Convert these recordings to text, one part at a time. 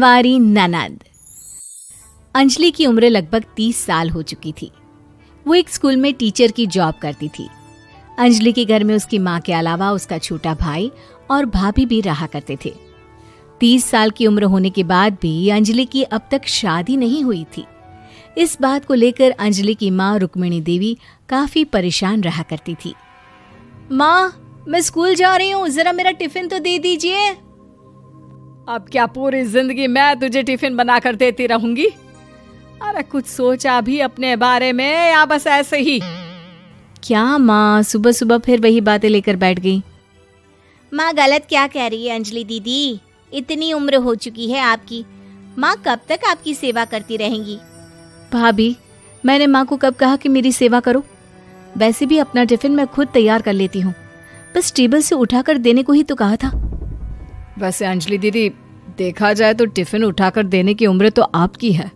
हमारी ननद। अंजलि की उम्र लगभग 30 साल हो चुकी थी। वो एक स्कूल में टीचर की जॉब करती थी। अंजलि के घर में उसकी माँ के अलावा उसका छोटा भाई और भाभी भी रहा करते थे। 30 साल की उम्र होने के बाद भी अंजलि की अब तक शादी नहीं हुई थी। इस बात को लेकर अंजलि की माँ रुक्मिणी देवी काफी परेशान रहा करती थी। माँ, मैं स्कूल जा रही हूँ, जरा मेरा टिफिन तो दे दीजिए। अब क्या पूरी जिंदगी मैं तुझे टिफिन बना कर देती रहूंगी? अरे कुछ सोचा भी अपने बारे में या बस ऐसे ही? क्या माँ, सुबह सुबह फिर वही बातें लेकर बैठ गई। माँ गलत क्या कह रही है अंजलि दीदी? इतनी उम्र हो चुकी है आपकी, माँ कब तक आपकी सेवा करती रहेंगी? भाभी, मैंने माँ को कब कहा कि मेरी सेवा करो? वैसे भी अपना टिफिन मैं खुद तैयार कर लेती हूँ, बस टेबल से उठाकर देने को ही तो कहा था। वैसे अंजलि दीदी, देखा जाए तो टिफिन उठाकर देने की उम्र तो आपकी है।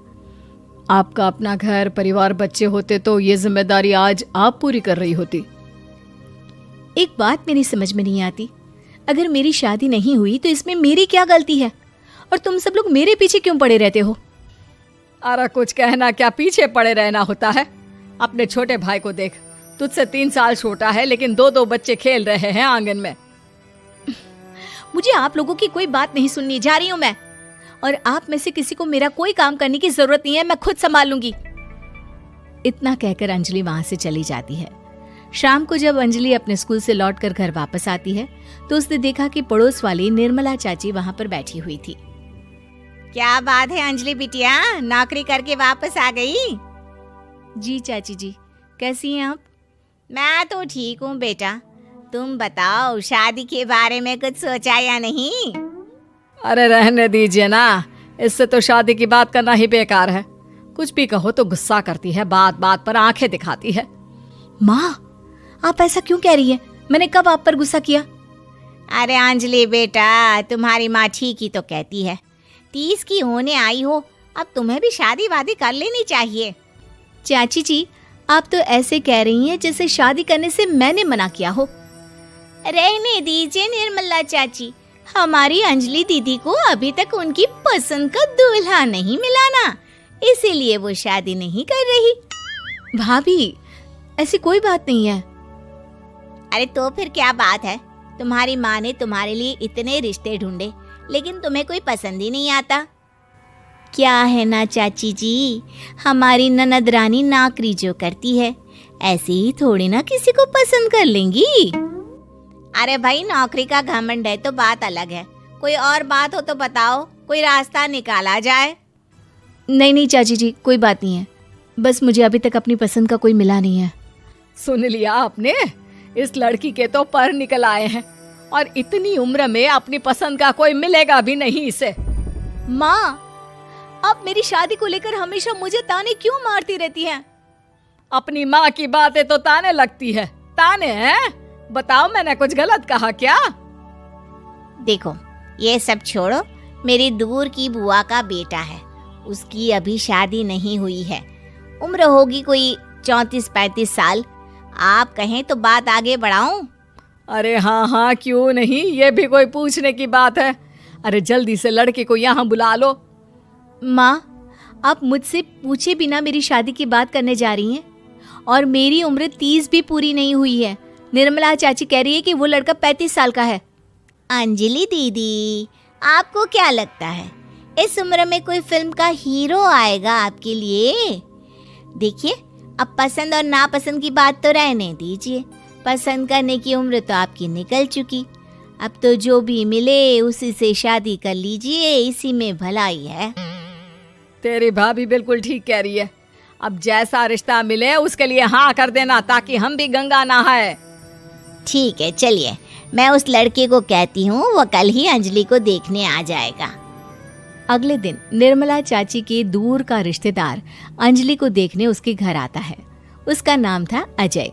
आपका अपना घर परिवार बच्चे होते तो ये जिम्मेदारी आज आप पूरी कर रही होती। एक बात मेरी समझ में नहीं आती, अगर मेरी शादी नहीं हुई तो इसमें मेरी क्या गलती है और तुम सब लोग मेरे पीछे क्यों पड़े रहते हो? अरे कुछ कहना क्या पीछे पड़े रहना होता है? अपने छोटे भाई को देख, तुझसे 3 साल छोटा है लेकिन 2 बच्चे खेल रहे हैं आंगन में। मुझे आप लोगों की कोई बात नहीं सुननी, जा रही हूँ मैं। और आप में से किसी को मेरा कोई काम करने की जरूरत नहीं है, मैं खुद संभाल लूंगी। इतना कहकर अंजलि वहां से चली जाती है। शाम को जब अंजलि अपने स्कूल से लौटकर घर वापस आती है तो उसने देखा कि पड़ोस वाली निर्मला चाची वहां पर बैठी हुई थी। क्या बात है अंजलि बिटिया, नौकरी करके वापस आ गई? जी चाची जी, कैसी हैं आप? मैं तो ठीक हूँ बेटा, तुम बताओ शादी के बारे में कुछ सोचा या नहीं? अरे रहने दीजिए ना, इससे तो शादी की बात करना ही बेकार है। कुछ भी कहो तो गुस्सा करती है, बात बात पर आंखें दिखाती है। माँ, आप ऐसा क्यों कह रही हैं? मैंने कब आप पर गुस्सा किया? अरे अंजलि बेटा, तुम्हारी माँ ठीक ही तो कहती है। 30 की होने आई हो, अब तुम्हें भी शादी वादी कर लेनी चाहिए। चाची जी, आप तो ऐसे कह रही हैं जैसे शादी करने से मैंने मना किया हो। रहने दीजिए निर्मला चाची, हमारी अंजलि दीदी को अभी तक उनकी पसंद का दूल्हा नहीं मिला ना, इसीलिए वो शादी नहीं कर रही। भाभी, ऐसी कोई बात नहीं है। अरे तो फिर क्या बात है? तुम्हारी माँ ने तुम्हारे लिए इतने रिश्ते ढूंढे लेकिन तुम्हें कोई पसंद ही नहीं आता। क्या है ना चाची जी, हमारी ननद रानी नौकरी जो करती है ऐसे ही थोड़ी ना किसी को पसंद कर लेंगी। अरे भाई, नौकरी का घमंड है तो बात अलग है, कोई और बात हो तो बताओ, कोई रास्ता निकाला जाए। नहीं चाची जी, कोई बात नहीं है, बस मुझे अभी तक अपनी पसंद का कोई मिला नहीं है। सुन लिया आपने? इस लड़की के तो पर निकल आए हैं और इतनी उम्र में अपनी पसंद का कोई मिलेगा भी नहीं इसे। माँ, आप मेरी शादी को लेकर हमेशा मुझे ताने क्यों मारती रहती हैं? अपनी माँ की बातें तो ताने लगती है। ताने हैं? बताओ, मैंने कुछ गलत कहा क्या? देखो, ये सब छोड़ो, मेरी दूर की बुआ का बेटा है, उसकी अभी शादी नहीं हुई है, उम्र होगी कोई 34-35 साल। आप कहें तो बात आगे बढ़ाऊं? अरे हाँ हाँ, क्यों नहीं, ये भी कोई पूछने की बात है। अरे जल्दी से लड़के को यहाँ बुला लो। माँ, आप मुझसे पूछे बिना मेरी शादी की बात करने जा रही हैं और मेरी उम्र 30 भी पूरी नहीं हुई है। निर्मला चाची कह रही है कि वो लड़का 35 साल का है। अंजलि दीदी, आपको क्या लगता है इस उम्र में कोई फिल्म का हीरो आएगा आपके लिए? देखिए, अब पसंद और नापसंद की बात तो रहने दीजिए, पसंद करने की उम्र तो आपकी निकल चुकी। अब तो जो भी मिले उसी से शादी कर लीजिए, इसी में भलाई है। तेरी भाभी बिल्कुल ठीक कह रही है। अब जैसा रिश्ता मिले उसके लिए हाँ कर देना, ताकि हम भी गंगा नहाए। ठीक है, चलिए मैं उस लड़के को कहती हूँ, वो कल ही अंजलि को देखने आ जाएगा। अगले दिन निर्मला चाची के दूर का रिश्तेदार अंजलि को देखने उसके घर आता है। उसका नाम था अजय।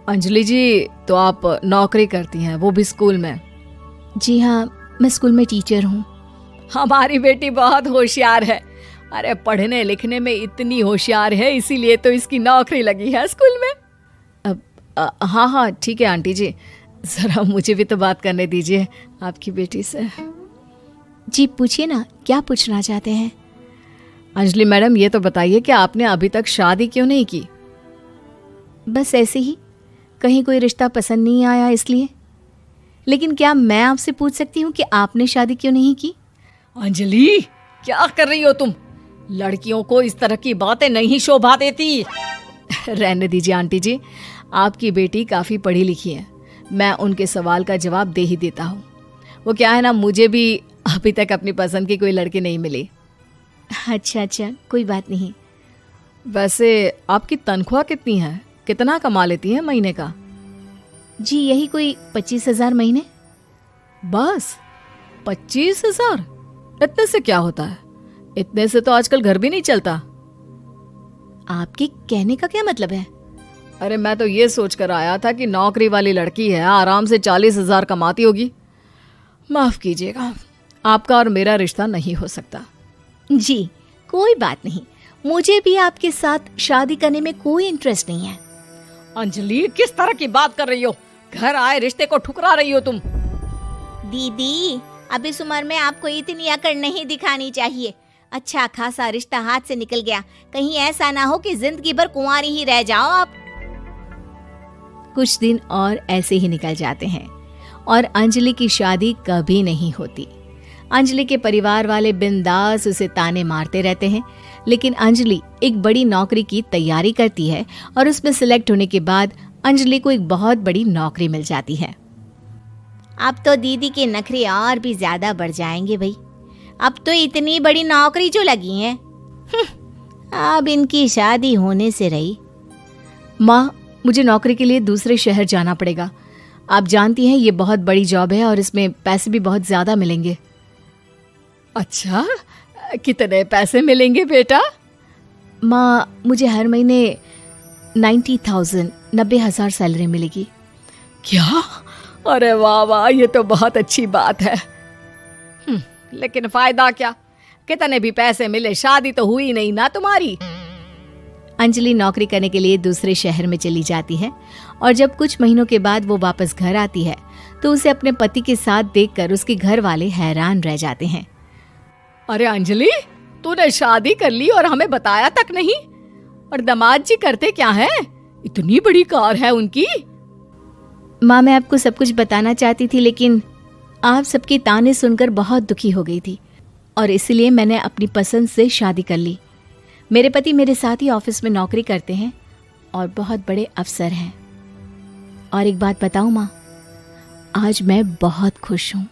अंजलि जी, तो आप नौकरी करती हैं, वो भी स्कूल में? जी हाँ, मैं स्कूल में टीचर हूँ। हमारी बेटी बहुत होशियार है। अरे पढ़ने लिखने में इतनी होशियार है, इसीलिए तो इसकी नौकरी लगी है स्कूल में। हाँ हाँ ठीक है आंटी जी, ज़रा मुझे भी तो बात करने दीजिए आपकी बेटी से। जी पूछिए ना, क्या पूछना चाहते हैं? अंजलि मैडम, ये तो बताइए कि आपने अभी तक शादी क्यों नहीं की? बस ऐसे ही, कहीं कोई रिश्ता पसंद नहीं आया इसलिए। लेकिन क्या मैं आपसे पूछ सकती हूँ कि आपने शादी क्यों नहीं की? अंजलि, क्या कर रही हो तुम? लड़कियों को इस तरह की बातें नहीं शोभा देती। रहने दीजिए आंटी जी, आपकी बेटी काफ़ी पढ़ी लिखी है, मैं उनके सवाल का जवाब दे ही देता हूँ। वो क्या है ना, मुझे भी अभी तक अपनी पसंद की कोई लड़की नहीं मिली। अच्छा, कोई बात नहीं। वैसे आपकी तनख्वाह कितनी है? कितना कमा लेती हैं महीने का? जी यही कोई 25,000 महीने। बस 25,000? इतने से क्या होता है? इतने से तो आजकल घर भी नहीं चलता। आपके कहने का क्या मतलब है? अरे मैं तो ये सोच कर आया था कि नौकरी वाली लड़की है, आराम से 40,000 कमाती होगी। माफ कीजिएगा, आपका और मेरा रिश्ता नहीं हो सकता। जी कोई बात नहीं, मुझे भी आपके साथ शादी करने में कोई इंटरेस्ट नहीं है। अंजलि, किस तरह की बात कर रही हो? घर आए रिश्ते को ठुकरा रही हो तुम। दीदी, अब इस उम्र में आपको इतनी अकड़ नहीं दिखानी चाहिए। अच्छा खासा रिश्ता हाथ से निकल गया, कहीं ऐसा ना हो कि जिंदगी भर कुंवारी ही रह जाओ आप। कुछ दिन और ऐसे ही निकल जाते हैं और अंजलि की शादी कभी नहीं होती। अंजलि के परिवार वाले बिंदास उसे ताने मारते रहते हैं, लेकिन अंजलि एक बड़ी नौकरी की तैयारी करती है और उसमें सिलेक्ट होने के बाद अंजलि को एक बहुत बड़ी नौकरी मिल जाती है। अब तो दीदी के नखरे और भी ज्यादा बढ़ जाएंगे भाई। अब तो इतनी बड़ी नौकरी जो लगी है, अब इनकी शादी होने से रही। माँ, मुझे नौकरी के लिए दूसरे शहर जाना पड़ेगा। आप जानती हैं ये बहुत बड़ी जॉब है और इसमें पैसे भी बहुत ज्यादा मिलेंगे। अच्छा, कितने पैसे मिलेंगे बेटा? माँ, मुझे हर महीने 90,000 सैलरी मिलेगी। क्या? अरे वाह वाह, ये तो बहुत अच्छी बात है। लेकिन फायदा क्या? कितने भी पैसे मिले, शादी तो हुई नहीं ना तुम्हारी। अंजलि नौकरी करने के लिए दूसरे शहर में चली जाती है और जब कुछ महीनों के बाद वो वापस घर आती है तो उसे अपने पति के साथ देखकर उसके घर वाले हैरान रह जाते हैं। अरे अंजलि, तूने शादी कर ली और हमें बताया तक नहीं। और दामाद जी करते क्या हैं? इतनी बड़ी कार है उनकी। माँ, मैं आपको सब कुछ बताना चाहती थी, लेकिन आप सबके ताने सुनकर बहुत दुखी हो गई थी और इसलिए मैंने अपनी पसंद से शादी कर ली। मेरे पति मेरे साथ ही ऑफिस में नौकरी करते हैं और बहुत बड़े अफसर हैं। और एक बात बताऊं माँ, आज मैं बहुत खुश हूँ।